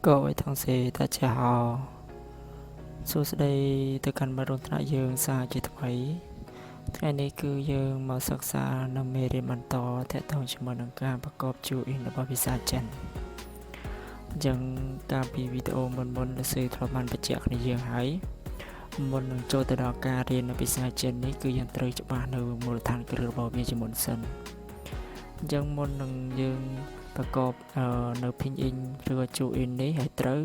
各位同事大家好សួស្តីទៅកាន់បទថ្នាក់យើងសាជាថ្មីថ្ងៃនេះគឺយើងមកសិក្សានៅមេរៀនបន្តទាក់ទងជាមួយនឹងការប្រកប join របស់ភាសាចិនអញ្ចឹងកាលពីវីដេអូមុនលោកsưធ្លាប់បានបញ្ជាក់គ្នាយើងហើយមុននឹងចូលទៅដល់ការរៀននៅភាសាចិននេះគឺយើងត្រូវច្បាស់នៅមូលដ្ឋានគ្រឹះរបស់វាជាមុនសិនអញ្ចឹងមុននឹងយើងប្រកបនៅ pinyin ឬក៏ join នេះឲ្យត្រូវ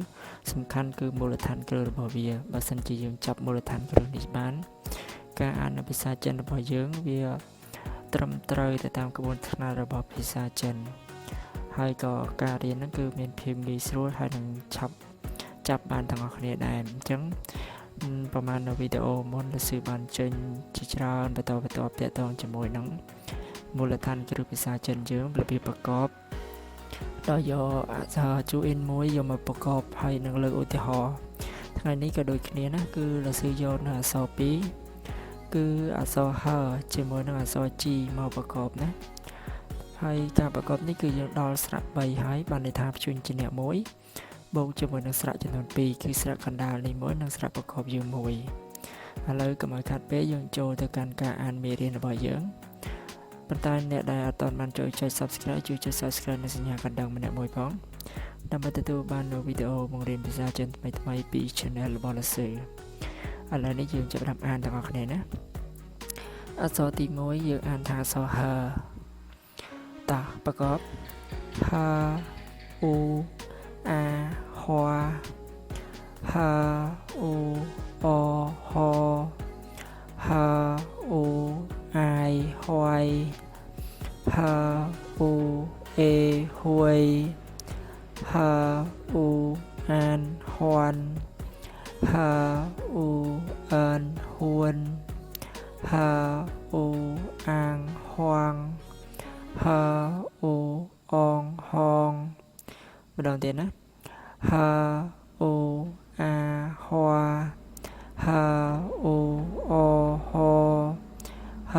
សំខាន់គឺមូលដ្ឋានគ្រឹះរបស់វាបើសិនជាយើងចាប់មូលដ្ឋានគ្រឹះនេះបានការអាននៅភាសាចិនរបស់យើងវាត្រឹមត្រូវទៅតាមក្បួនខ្នាតរបស់ភាសាចិនហើយក៏ការរៀនហ្នឹងគឺមានភាពងាយស្រួលហើយនឹងចាប់បានទាំងអស់គ្នាដែរអញ្ចឹងប្រហែលនៅវីដេអូមុនលោកsưបានចេញជាច្រើនបន្តទាក់ទងជាមួយនឹងមូលដ្ឋានគ្រឹះភាសាចិនយើងរបៀបប្រកបដោយយកអក្សរ join មួយយកមកប្រកបហើយនឹងលើកឧទាហរណ៍ថ្ងៃនេះក៏ដូចគ្នាណាគឺលោកsưយកនៅអក្សរ2គឺអក្សរ h ជាមួយនឹងអក្សរ g មកប្រកបណាហើយការប្រកបនេះគឺយើងដល់ស្រៈ3ហើយបានន័យថាព្យញ្ជនៈមួយបូកជាមួយនឹងស្រៈចំនួន2គឺស្រៈកណ្ដាលនេះមួយនិងស្រៈប្រកបយើងមួយឥឡូវកុំឲ្យខាត់ពេលយើងចូលទៅកាន់ការអានមេរៀនរបស់យើងប៉ុន្តែអ្នកដែលអត់ទាន់បានចូលចុច Subscribe ជួយចុច Subscribe និងសញ្ញាកណ្ដឹងម្នាក់មួយផងដើម្បីទទួលបាននូវវីដេអូបង្រៀនភាសាចិនថ្មីៗពី Channel របស់លោកsưឥឡូវនេះយើងចាប់ផ្ដើមអានទាំងអស់គ្នាណាអក្សរទី1យើងអានថាអក្សរ h តោះប្រកប h u a hoa h u o ho h u ai hoài h u e huay h u an hoan h u an huan h u an hoang h u on hong ម្ដងទៀតណា h u a hoa h u o ho h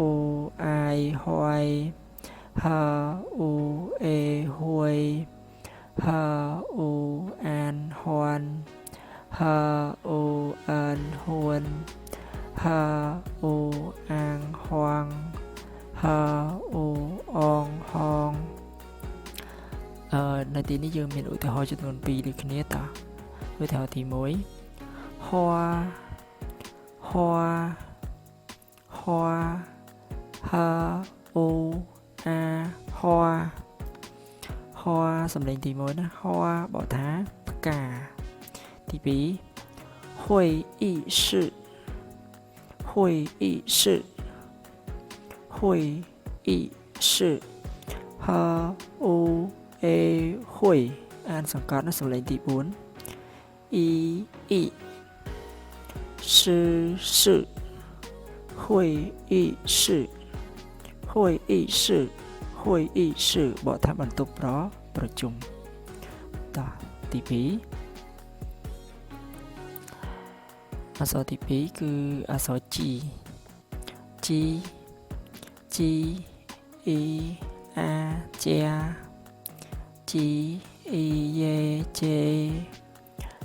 u ai hoài h u e huay h u an hoan h u an huan h u an hoang h u on hong នៅទីនេះយើងមានឧទាហរណ៍ចំនួន2ដូចគ្នាតើឧទាហរណ៍ទី1hoa hoa hoa h u a hoa hoa សំឡេងទី1ណា hoa បកថាផ្កាទី2会议室会议室会议室 h u e 会អានសង្កត់ណាសំឡេងទី4 e e 是是会议室会议室会议室បកថាបន្ទប់ប្រជុំតោះទី2អក្សរទី2គឺអក្សរ G G G E A Gia G E Ye Chê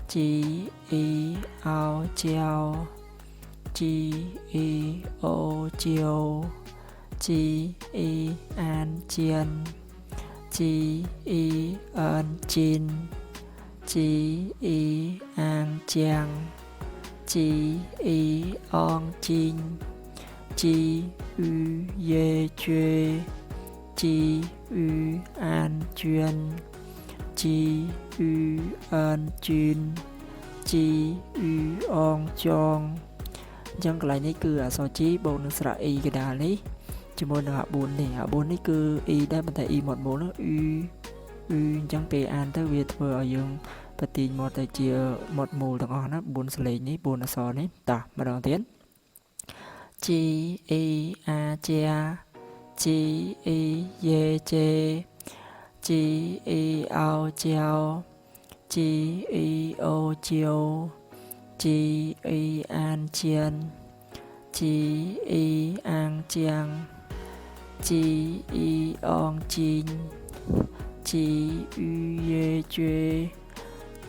G E Ao Chiao G E O Chiêu G E An Chiên G E An Chin G E An Chiang G E On Chin G U Ye Chue G U An Chuyên G U An Chuyên G U On Chong អញ្ចឹងកន្លែងនេះគឺអក្សរ G បូកនឹងស្រៈ E កណ្ដាលនេះជាមួយនឹង4នេះ4នេះគឺ E ដែរប៉ុន្តែ E មាត់មូលនោះ U អញ្ចឹងពេលអានទៅវាធ្វើឲ្យយើងបទាញមាត់ទៅជាមាត់មូលទាំងអស់ណា4សលេងនេះ4អក្សរនេះតោះម្ដងទៀត G E A Gia G E Ye Chê G E Ao Chiao G E O Chiêu G E An Chiên G E An Chiang G E On Chin G U Ye Chue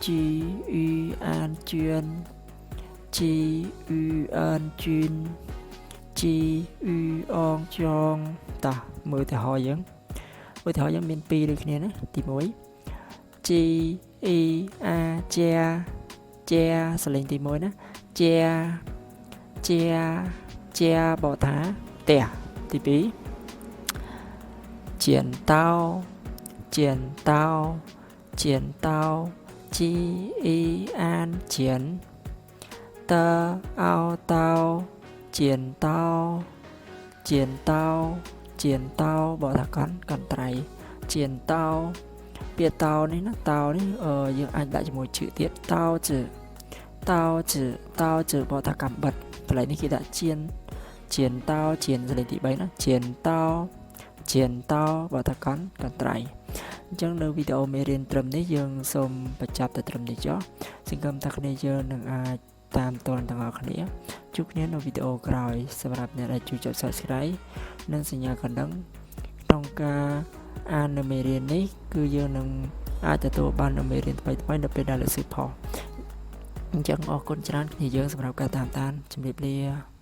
G U An chuyên G U An chuyên G U On chong តោះមើលទៅហើយយើងមាន2ដូចគ្នាណាទី1 G E A ជាសលេងទី1ណាជាបកថាផ្ទះទី2剪刀G E An 剪តអោតោ剪刀បកថាកន្ត្រៃ剪刀ពាក្យតោនេះណាតោនេះយើងអាចដាក់ជាមួយឈឺទៀតតោជឺបកថាកំបិតកន្លែងនេះគេដាក់ជៀនតោជៀនសលេងទី3ណាជៀនតោបកថាកន្ត្រៃអញ្ចឹងនៅវីដេអូមេរៀនត្រឹមនេះយើងសូមបញ្ចប់តែត្រឹមនេះចុះសង្ឃឹមថាគ្នាយើងនឹងអាចតាមទាន់ទាំងអស់គ្នាជួបគ្នានៅវីដេអូក្រោយសម្រាប់អ្នកដែលជួយចុច Subscribe និងសញ្ញាកណ្ដឹងក្នុងការអាននៅមេរៀននេះគឺយើងនឹងអាចទទួលបាននៅមេរៀនថ្មីៗនៅពេលដែលលើកសៀវភៅអញ្ចឹងអរគុណច្រើនគ្នាយើងសម្រាប់ការតាមដានជម្រាបលា